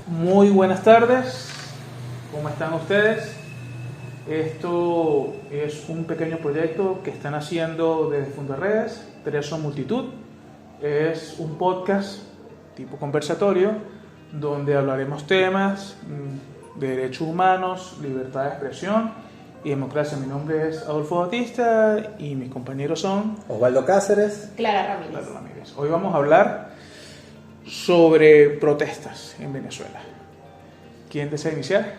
Muy buenas tardes, ¿cómo están ustedes? Esto es un pequeño proyecto que están haciendo desde Fundaredes, Treso Multitud. Es un podcast tipo conversatorio donde hablaremos temas de derechos humanos, libertad de expresión y democracia. Mi nombre es Adolfo Bautista y mis compañeros son Osvaldo Cáceres, Clara Ramírez. Hoy vamos a hablar sobre protestas en Venezuela. ¿Quién desea iniciar?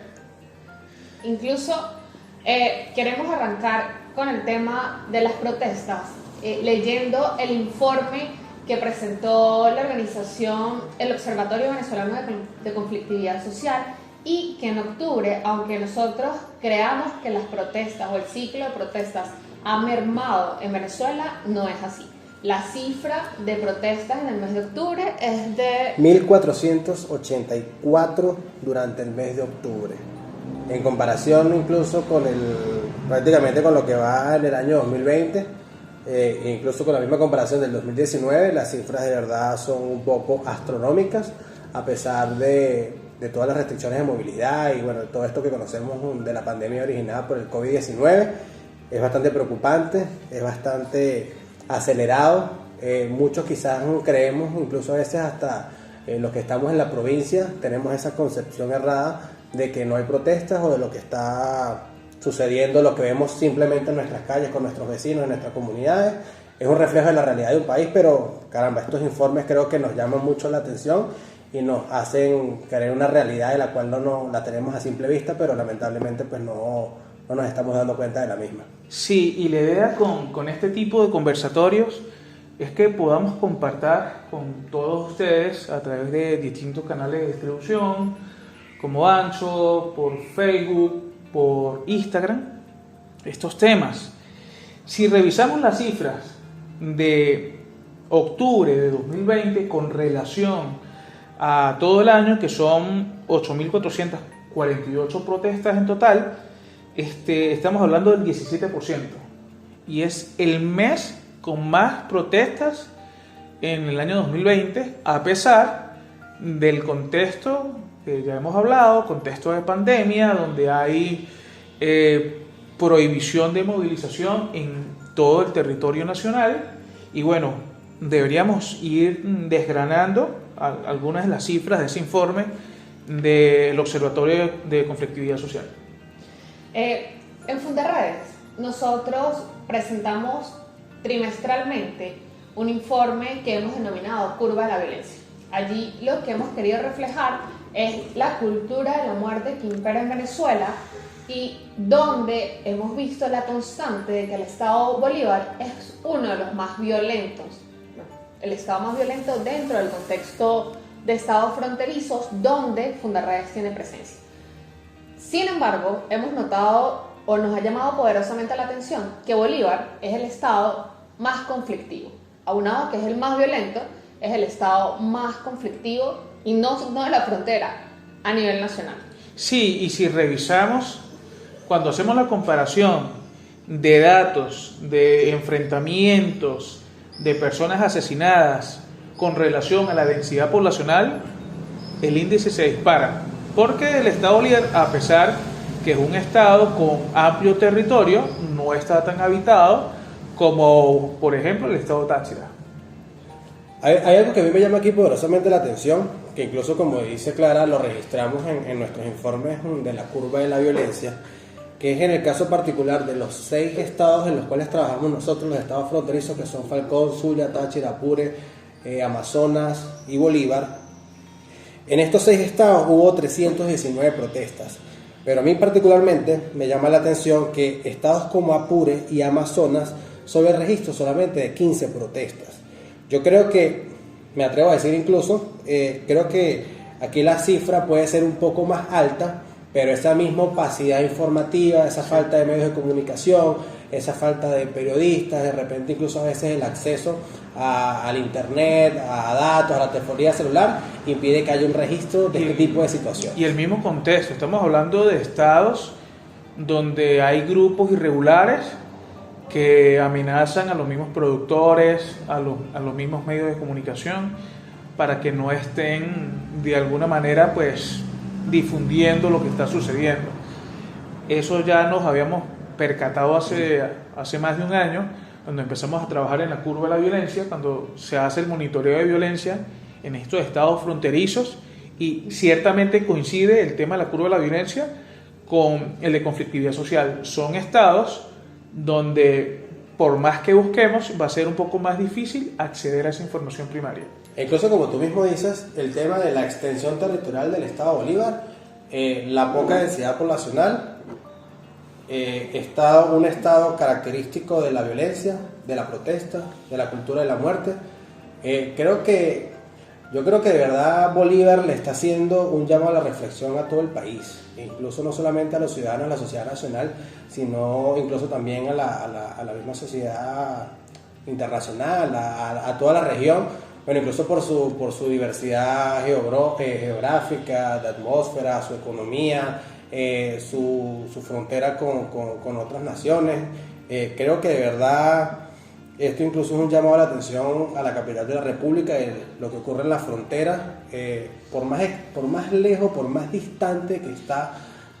Incluso queremos arrancar con el tema de las protestas, leyendo el informe que presentó la organización, el Observatorio Venezolano de Conflictividad Social, y que en octubre, aunque nosotros creamos que las protestas o el ciclo de protestas ha mermado en Venezuela, no es así. La cifra de protestas en el mes de octubre es de 1.484 durante el mes de octubre. En comparación incluso prácticamente con lo que va en el año 2020, incluso con la misma comparación del 2019, las cifras de verdad son un poco astronómicas, a pesar de todas las restricciones de movilidad y bueno, todo esto que conocemos de la pandemia originada por el COVID-19. Es bastante preocupante, es bastante acelerado. Muchos quizás creemos, incluso a veces hasta los que estamos en la provincia, tenemos esa concepción errada de que no hay protestas o de lo que está sucediendo, lo que vemos simplemente en nuestras calles, con nuestros vecinos, en nuestras comunidades. Es un reflejo de la realidad de un país, pero caramba, estos informes creo que nos llaman mucho la atención y nos hacen creer una realidad de la cual no la tenemos a simple vista, pero lamentablemente pues no nos estamos dando cuenta de la misma. Sí, y la idea con este tipo de conversatorios es que podamos compartir con todos ustedes a través de distintos canales de distribución, como Ancho, por Facebook, por Instagram, estos temas. Si revisamos las cifras de octubre de 2020 con relación a todo el año, que son 8.448 protestas en total, estamos hablando del 17%, y es el mes con más protestas en el año 2020, a pesar del contexto que ya hemos hablado, contexto de pandemia, donde hay prohibición de movilización en todo el territorio nacional. Y bueno, deberíamos ir desgranando algunas de las cifras de ese informe del Observatorio de Conflictividad Social. En Fundaredes nosotros presentamos trimestralmente un informe que hemos denominado Curva de la Violencia. Allí lo que hemos querido reflejar es la cultura de la muerte que impera en Venezuela, y donde hemos visto la constante de que el Estado Bolívar es uno de los más violentos, el Estado más violento dentro del contexto de estados fronterizos donde Fundaredes tiene presencia. Sin embargo, hemos notado o nos ha llamado poderosamente la atención que Bolívar es el estado más conflictivo. Aunado que es el más violento, es el estado más conflictivo, y no de la frontera, a nivel nacional. Sí, y si revisamos, cuando hacemos la comparación de datos, de enfrentamientos, de personas asesinadas con relación a la densidad poblacional, el índice se dispara. Porque el estado Bolívar, a pesar que es un estado con amplio territorio, no está tan habitado como, por ejemplo, el estado Táchira. Hay algo que a mí me llama aquí poderosamente la atención, que incluso como dice Clara, lo registramos en nuestros informes de la curva de la violencia, que es en el caso particular de los 6 estados en los cuales trabajamos nosotros, los estados fronterizos, que son Falcón, Zulia, Táchira, Apure, Amazonas y Bolívar. En estos 6 estados hubo 319 protestas, pero a mí particularmente me llama la atención que estados como Apure y Amazonas solo hay registro solamente de 15 protestas. Yo creo que, me atrevo a decir incluso, creo que aquí la cifra puede ser un poco más alta, pero esa misma opacidad informativa, esa falta de medios de comunicación, esa falta de periodistas, de repente incluso a veces el acceso al internet, a datos, a la telefonía celular, impide que haya un registro de este tipo de situaciones. Y el mismo contexto, estamos hablando de estados donde hay grupos irregulares que amenazan a los mismos productores, a los mismos medios de comunicación, para que no estén de alguna manera pues difundiendo lo que está sucediendo. Eso ya nos habíamos percatado hace más de un año, cuando empezamos a trabajar en la curva de la violencia, cuando se hace el monitoreo de violencia en estos estados fronterizos, y ciertamente coincide el tema de la curva de la violencia con el de conflictividad social. Son estados donde por más que busquemos va a ser un poco más difícil acceder a esa información primaria. E incluso como tú mismo dices, el tema de la extensión territorial del estado Bolívar, la poca densidad poblacional, un estado característico de la violencia, de la protesta, de la cultura de la muerte. Yo creo que de verdad Bolívar le está haciendo un llamado a la reflexión a todo el país, incluso no solamente a los ciudadanos, a la sociedad nacional, sino incluso también a la misma sociedad internacional, a toda la región, bueno, incluso por su diversidad geográfica, de atmósfera, su economía, su frontera con otras naciones. Creo que de verdad esto incluso es un llamado a la atención a la capital de la República, lo que ocurre en la frontera, por más lejos, por más distante que está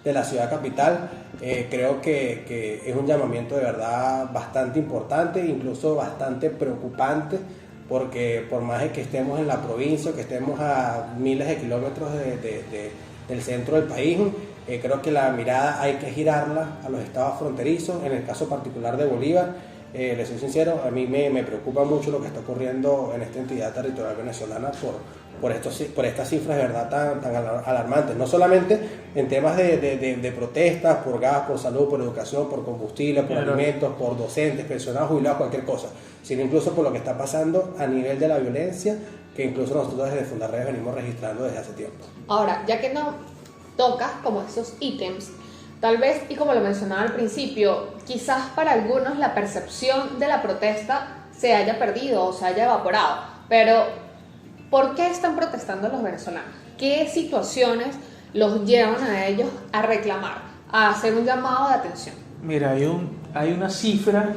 de la ciudad capital, creo que es un llamamiento de verdad bastante importante, incluso bastante preocupante, porque por más que estemos en la provincia, que estemos a miles de kilómetros del centro del país, creo que la mirada hay que girarla a los estados fronterizos. En el caso particular de Bolívar, les soy sincero, a mí me preocupa mucho lo que está ocurriendo en esta entidad territorial venezolana por estas cifras de verdad tan alarmantes, no solamente en temas de protestas por gas, por salud, por educación, por combustible, por alimentos, por docentes, pensionados, jubilados, cualquier cosa, sino incluso por lo que está pasando a nivel de la violencia, que incluso nosotros desde Fundarredes venimos registrando desde hace tiempo. Ahora, ya que no tocas como esos ítems, tal vez, y como lo mencionaba al principio, quizás para algunos la percepción de la protesta se haya perdido o se haya evaporado, pero ¿por qué están protestando los venezolanos? ¿Qué situaciones los llevan a ellos a reclamar, a hacer un llamado de atención? Mira, hay una cifra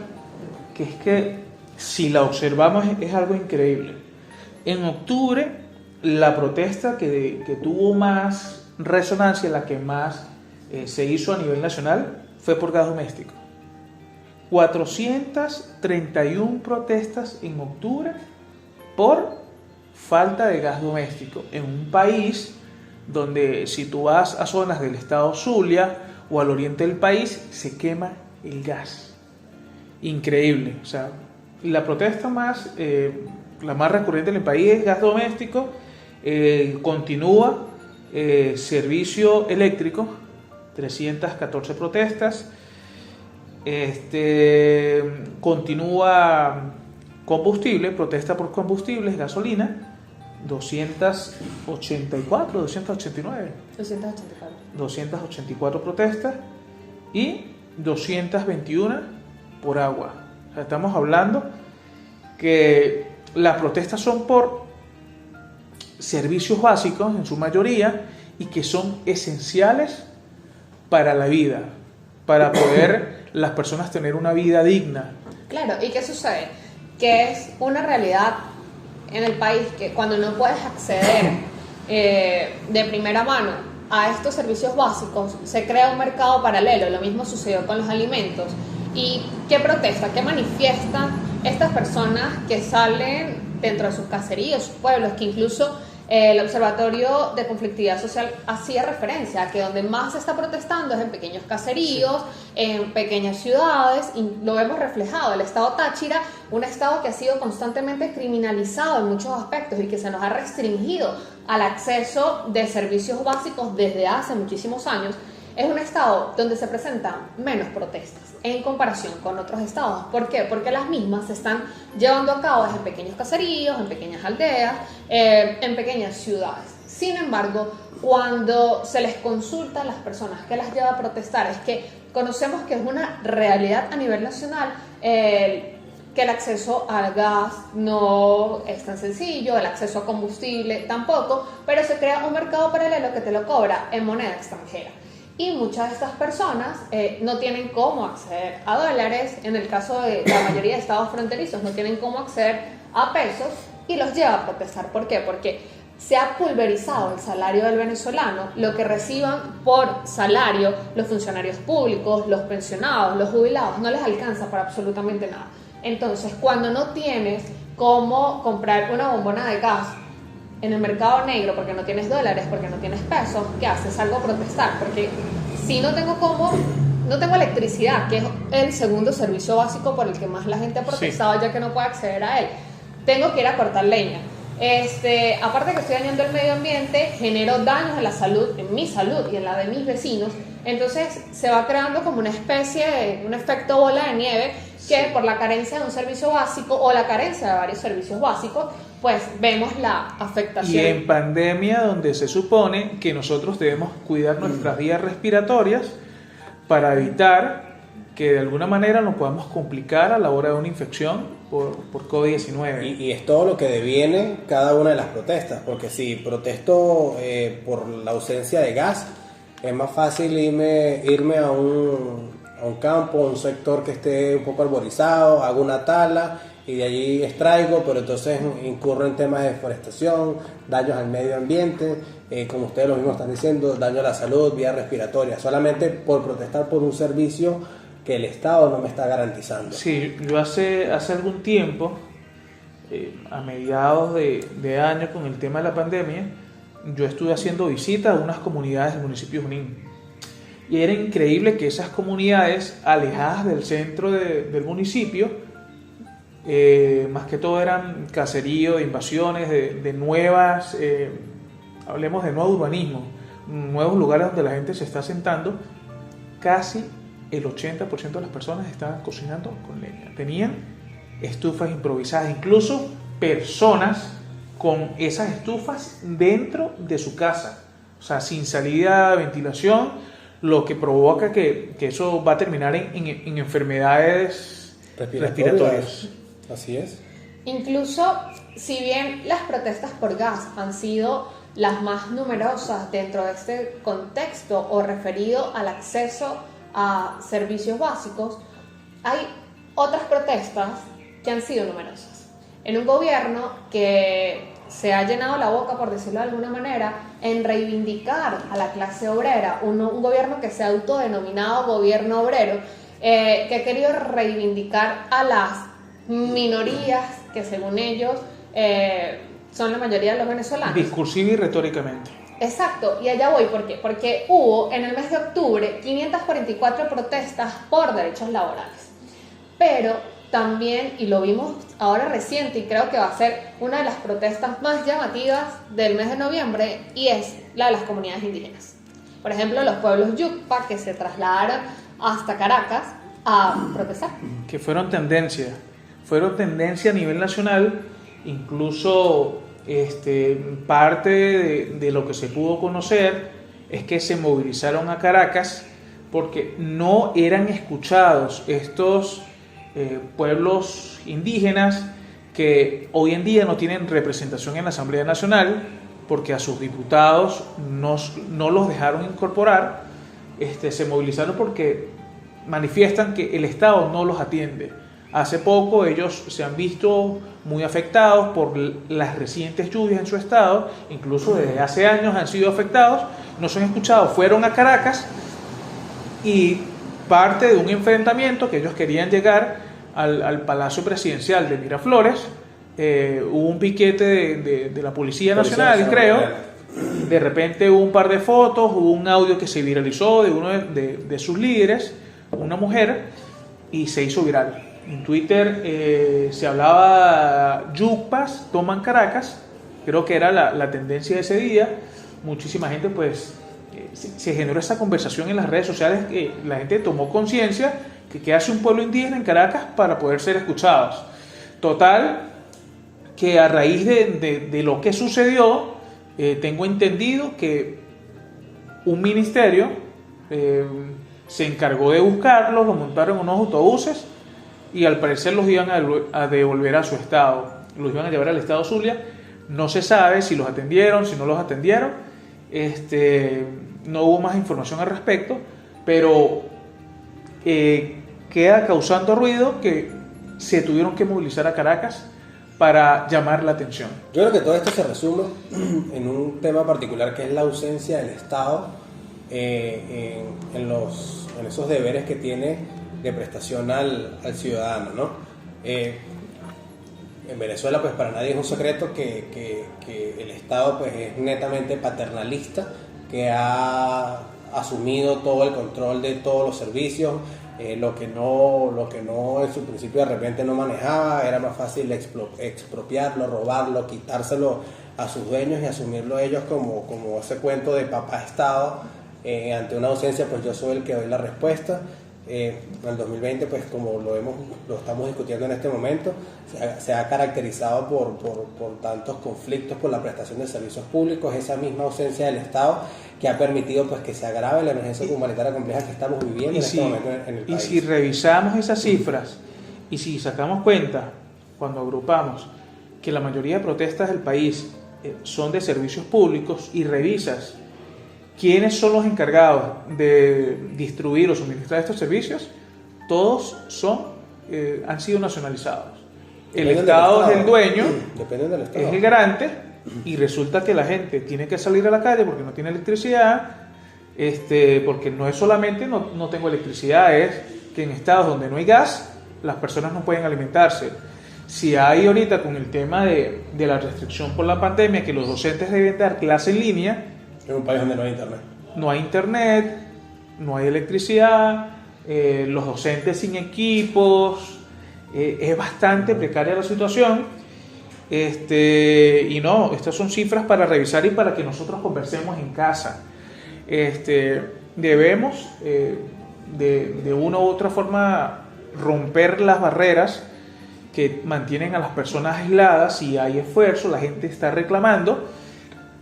que es que si la observamos es algo increíble. En octubre, la protesta que tuvo más resonancia, la que más se hizo a nivel nacional, fue por gas doméstico. 431 protestas en octubre por falta de gas doméstico en un país donde, si tú vas a zonas del estado Zulia o al oriente del país, se quema el gas. Increíble. O sea, la protesta la más recurrente en el país es gas doméstico. Continúa servicio eléctrico, 314 protestas. Continúa combustible, protesta por combustibles, gasolina, 284 protestas y 221 por agua. O sea, estamos hablando que las protestas son por servicios básicos en su mayoría y que son esenciales para la vida, para poder las personas tener una vida digna. Claro, ¿y qué sucede? Que es una realidad en el país que cuando no puedes acceder de primera mano a estos servicios básicos, se crea un mercado paralelo. Lo mismo sucedió con los alimentos. ¿Y qué protesta, qué manifiestan estas personas que salen dentro de sus caseríos, sus pueblos, que incluso el Observatorio de Conflictividad Social hacía referencia a que donde más se está protestando es en pequeños caseríos, en pequeñas ciudades, y lo vemos reflejado. El estado Táchira, un estado que ha sido constantemente criminalizado en muchos aspectos y que se nos ha restringido al acceso de servicios básicos desde hace muchísimos años, es un estado donde se presentan menos protestas en comparación con otros estados. ¿Por qué? Porque las mismas se están llevando a cabo en pequeños caseríos, en pequeñas aldeas, en pequeñas ciudades. Sin embargo, cuando se les consulta a las personas que las lleva a protestar, es que conocemos que es una realidad a nivel nacional, que el acceso al gas no es tan sencillo, el acceso a combustible tampoco, pero se crea un mercado paralelo que te lo cobra en moneda extranjera. Y muchas de estas personas no tienen cómo acceder a dólares. En el caso de la mayoría de estados fronterizos, no tienen cómo acceder a pesos, y los lleva a protestar. ¿Por qué? Porque se ha pulverizado el salario del venezolano, lo que reciban por salario los funcionarios públicos, los pensionados, los jubilados, no les alcanza para absolutamente nada. Entonces, cuando no tienes cómo comprar una bombona de gas en el mercado negro porque no tienes dólares, porque no tienes pesos, ¿qué haces? Salgo a protestar, porque si no tengo cómo, no tengo electricidad, que es el segundo servicio básico por el que más la gente ha protestado, ya que no puede acceder a él, tengo que ir a cortar leña. Aparte que estoy dañando el medio ambiente, genero daños en la salud, en mi salud y en la de mis vecinos. Entonces se va creando como una especie de un efecto bola de nieve que por la carencia de un servicio básico o la carencia de varios servicios básicos, pues vemos la afectación. Y en pandemia, donde se supone que nosotros debemos cuidar nuestras vías respiratorias para evitar que de alguna manera nos podamos complicar a la hora de una infección por COVID-19. Y es todo lo que deviene cada una de las protestas, porque si protesto por la ausencia de gas, es más fácil irme a un campo, a un sector que esté un poco arborizado, hago una tala y de allí extraigo, pero entonces incurro en temas de deforestación, daños al medio ambiente, como ustedes lo mismos están diciendo, daño a la salud, vía respiratoria, solamente por protestar por un servicio que el Estado no me está garantizando. Sí, yo hace algún tiempo, a mediados de año con el tema de la pandemia, yo estuve haciendo visitas a unas comunidades del municipio de Junín. Y era increíble que esas comunidades alejadas del centro del municipio, más que todo eran caserío, de invasiones, de nuevas, hablemos de nuevo urbanismo, nuevos lugares donde la gente se está asentando. Casi el 80% de las personas estaban cocinando con leña. Tenían estufas improvisadas, incluso personas con esas estufas dentro de su casa, o sea, sin salida de ventilación, lo que provoca que eso va a terminar en enfermedades respiratorias. Así es. Incluso, si bien las protestas por gas han sido las más numerosas dentro de este contexto o referido al acceso a servicios básicos, hay otras protestas que han sido numerosas. En un gobierno que se ha llenado la boca, por decirlo de alguna manera, en reivindicar a la clase obrera, un gobierno que se ha autodenominado gobierno obrero, que ha querido reivindicar a las minorías que según ellos son la mayoría de los venezolanos. Discursiva y retóricamente. Exacto, y allá voy, ¿por qué? Porque hubo en el mes de octubre 544 protestas por derechos laborales, pero también, y lo vimos ahora reciente, y creo que va a ser una de las protestas más llamativas del mes de noviembre, y es la de las comunidades indígenas. Por ejemplo, los pueblos Yucpa, que se trasladaron hasta Caracas a protestar. Que fueron tendencia a nivel nacional, incluso parte de lo que se pudo conocer es que se movilizaron a Caracas porque no eran escuchados estos pueblos indígenas que hoy en día no tienen representación en la Asamblea Nacional porque a sus diputados no los dejaron incorporar. Se movilizaron porque manifiestan que el Estado no los atiende. Hace poco ellos se han visto muy afectados por las recientes lluvias en su estado, incluso desde hace años han sido afectados, no son escuchados, fueron a Caracas y parte de un enfrentamiento que ellos querían llegar al Palacio Presidencial de Miraflores, hubo un piquete de la Policía Nacional, creo, de repente hubo un par de fotos, hubo un audio que se viralizó de uno de sus líderes, una mujer, y se hizo viral. En Twitter se hablaba Yucpas toman Caracas, creo que era la tendencia de ese día. Muchísima gente pues se generó esa conversación en las redes sociales, que la gente tomó conciencia que hace un pueblo indígena en Caracas para poder ser escuchados. Total, que a raíz de lo que sucedió, tengo entendido que un ministerio se encargó de buscarlos, los montaron en unos autobuses y al parecer los iban a devolver a su estado, los iban a llevar al estado Zulia. No se sabe si los atendieron, si no los atendieron, no hubo más información al respecto, pero queda causando ruido que se tuvieron que movilizar a Caracas para llamar la atención. Yo creo que todo esto se resume en un tema particular que es la ausencia del Estado en esos deberes que tiene de prestación al ciudadano, ¿no? En Venezuela, pues para nadie es un secreto que el Estado pues es netamente paternalista, que ha asumido todo el control de todos los servicios. Lo que no en su principio de repente no manejaba, era más fácil expropiarlo, robarlo, quitárselo a sus dueños y asumirlo ellos como ese cuento de papá Estado. Ante una ausencia, pues yo soy el que doy la respuesta. En el 2020, pues como lo estamos discutiendo en este momento, se ha caracterizado por tantos conflictos por la prestación de servicios públicos, esa misma ausencia del Estado que ha permitido pues que se agrave la emergencia humanitaria compleja que estamos viviendo en este momento en el país. Y si revisamos esas cifras y si sacamos cuenta, cuando agrupamos que la mayoría de protestas del país son de servicios públicos y revisas quiénes son los encargados de distribuir o suministrar estos servicios, todos han sido nacionalizados. El Estado es el dueño, es el garante, y resulta que la gente tiene que salir a la calle porque no tiene electricidad, porque no es solamente no tengo electricidad, es que en estados donde no hay gas, las personas no pueden alimentarse. Si hay ahorita con el tema de la restricción por la pandemia, que los docentes deben dar clase en línea, en un país donde no hay internet. No hay internet, no hay electricidad, los docentes sin equipos, es bastante precaria la situación. Y no, estas son cifras para revisar y para que nosotros conversemos en casa. Debemos de una u otra forma romper las barreras que mantienen a las personas aisladas. Y hay esfuerzo, la gente está reclamando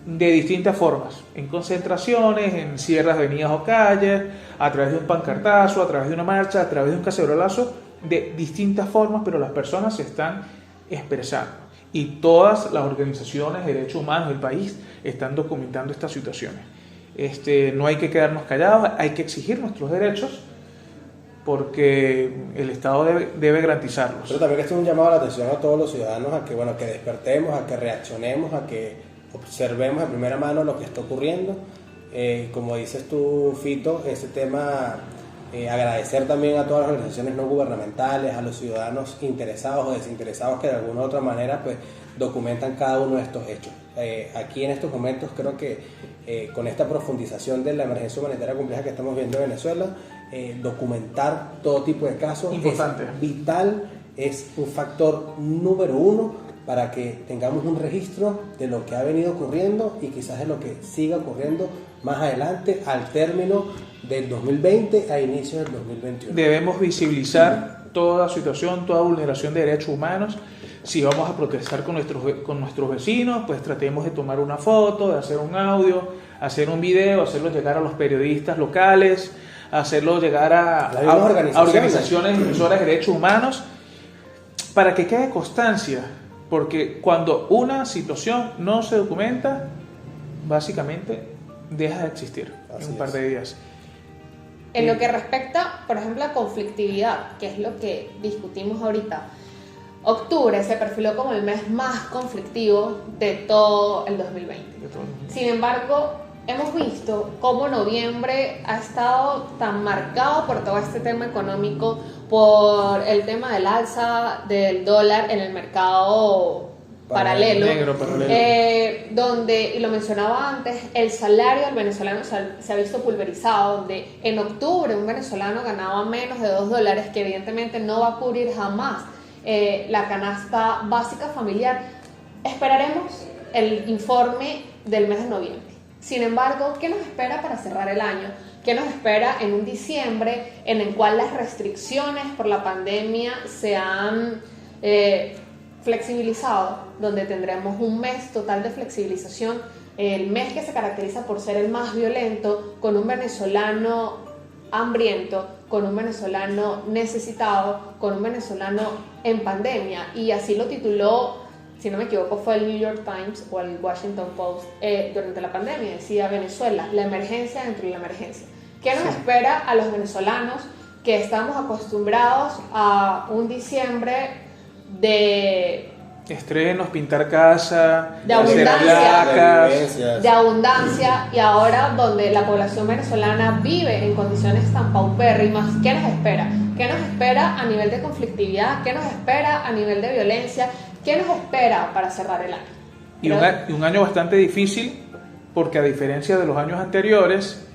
de distintas formas, en concentraciones, en cierres de avenidas o calles, a través de un pancartazo, a través de una marcha, a través de un cacerolazo, de distintas formas, pero las personas se están expresando. Y todas las organizaciones de derechos humanos del país están documentando estas situaciones. No hay que quedarnos callados, hay que exigir nuestros derechos porque el Estado debe garantizarlos. Pero también que esto es un llamado a la atención a todos los ciudadanos a que despertemos, a que reaccionemos, a que observemos de primera mano lo que está ocurriendo. Como dices tú, Fito, ese tema, agradecer también a todas las organizaciones no gubernamentales, a los ciudadanos interesados o desinteresados que de alguna u otra manera pues documentan cada uno de estos hechos. Aquí en estos momentos creo que con esta profundización de la emergencia humanitaria compleja que estamos viendo en Venezuela, documentar todo tipo de casos importante, es vital, es un factor número uno para que tengamos un registro de lo que ha venido ocurriendo y quizás de lo que siga ocurriendo más adelante al término del 2020 a inicio del 2021. Debemos visibilizar toda situación, toda vulneración de derechos humanos. Si vamos a protestar con nuestros vecinos, pues tratemos de tomar una foto, de hacer un audio, hacer un video, hacerlo llegar a los periodistas locales, hacerlo llegar a organizaciones defensoras de derechos humanos, para que quede constancia. Porque cuando una situación no se documenta, básicamente deja de existir en un par de días. En lo que respecta, por ejemplo, a conflictividad, que es lo que discutimos ahorita, octubre se perfiló como el mes más conflictivo de todo el 2020. Sin embargo, hemos visto cómo noviembre ha estado tan marcado por todo este tema económico, por el tema del alza del dólar en el mercado paralelo, donde, y lo mencionaba antes, el salario del venezolano se ha visto pulverizado, donde en octubre un venezolano ganaba menos de $2, que evidentemente no va a cubrir jamás la canasta básica familiar. Esperaremos el informe del mes de noviembre. Sin embargo, ¿qué nos espera para cerrar el año? ¿Qué nos espera en un diciembre en el cual las restricciones por la pandemia se han flexibilizado, donde tendremos un mes total de flexibilización, el mes que se caracteriza por ser el más violento, con un venezolano hambriento, con un venezolano necesitado, con un venezolano en pandemia? Y así lo tituló, si no me equivoco, fue el New York Times o el Washington Post durante la pandemia. Decía: Venezuela, la emergencia dentro de la emergencia. ¿Qué nos espera a los venezolanos que estamos acostumbrados a un diciembre de estrenos, pintar casa, De hacer abundancia. placas. vivencias. de abundancia, y ahora donde la población venezolana vive en condiciones tan paupérrimas, ¿qué nos espera? ¿Qué nos espera a nivel de conflictividad? ¿Qué nos espera a nivel de violencia? ¿Qué nos espera para cerrar el año? Y un año bastante difícil, porque a diferencia de los años anteriores,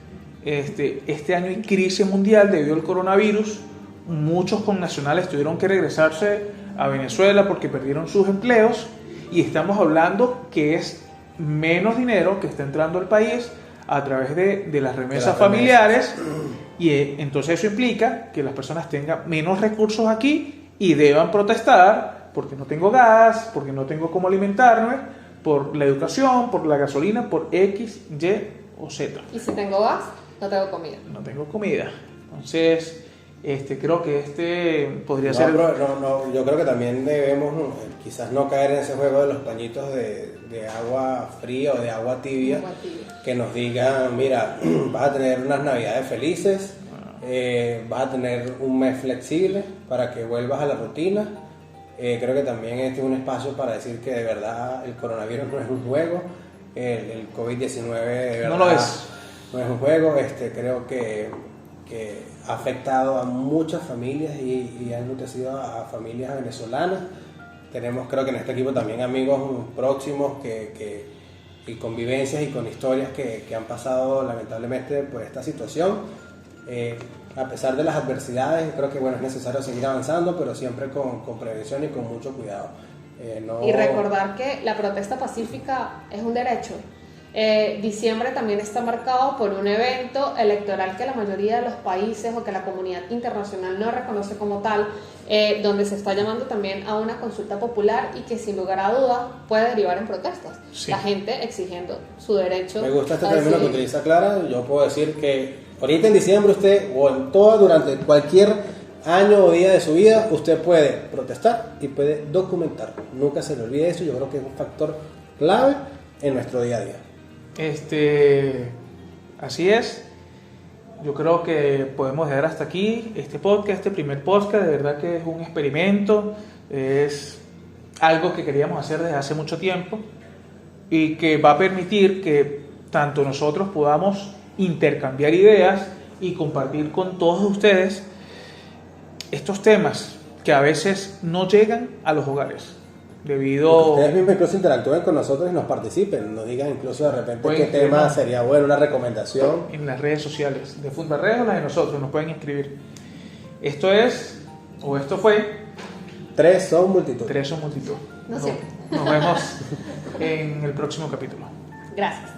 este año hay crisis mundial debido al coronavirus. Muchos connacionales tuvieron que regresarse a Venezuela porque perdieron sus empleos, y estamos hablando que es menos dinero que está entrando al país a través de las remesas familiares, y entonces eso implica que las personas tengan menos recursos aquí y deban protestar porque no tengo gas, porque no tengo cómo alimentarme, por la educación, por la gasolina, por X, Y o Z. Y si tengo gas, no tengo comida. No tengo comida. Entonces, creo que podría No, ser... no, yo creo que también debemos quizás no caer en ese juego de los pañitos de agua fría o de agua tibia, Agua tibia. que nos digan, mira, vas a tener unas navidades felices, vas a tener un mes flexible para que vuelvas a la rutina. Creo que también este es un espacio para decir que de verdad el coronavirus no es un juego, el COVID-19 de verdad No lo es. no es un juego. Creo que ha afectado a muchas familias y ha enlutecido a familias venezolanas. Tenemos, creo que en este equipo también amigos próximos y convivencias y con historias que han pasado lamentablemente por esta situación. A pesar de las adversidades, creo que es necesario seguir avanzando, pero siempre con prevención y con mucho cuidado. Y recordar que la protesta pacífica es un derecho. Diciembre también está marcado por un evento electoral que la mayoría de los países o que la comunidad internacional no reconoce como tal, donde se está llamando también a una consulta popular y que sin lugar a dudas puede derivar en protestas. Sí. La gente exigiendo su derecho. Me gusta este a término que decidir. utiliza Clara. Yo puedo decir que ahorita en diciembre usted, o durante cualquier año o día de su vida, usted puede protestar y puede documentar. Nunca se le olvide eso. Yo creo que es un factor clave en nuestro día a día. Así es. Yo creo que podemos dejar hasta aquí este podcast, este primer podcast. De verdad que es un experimento, es algo que queríamos hacer desde hace mucho tiempo y que va a permitir que tanto nosotros podamos intercambiar ideas y compartir con todos ustedes estos temas que a veces no llegan a los hogares debido... Ustedes mismos incluso interactúen con nosotros y nos participen, nos digan incluso de repente Pueden qué tema escribirnos sería bueno, una recomendación. en las redes sociales de Fundarredes o las de nosotros, nos pueden escribir. Esto fue Tres son multitud. Tres son multitud. No siempre. Nos vemos en el próximo capítulo. Gracias.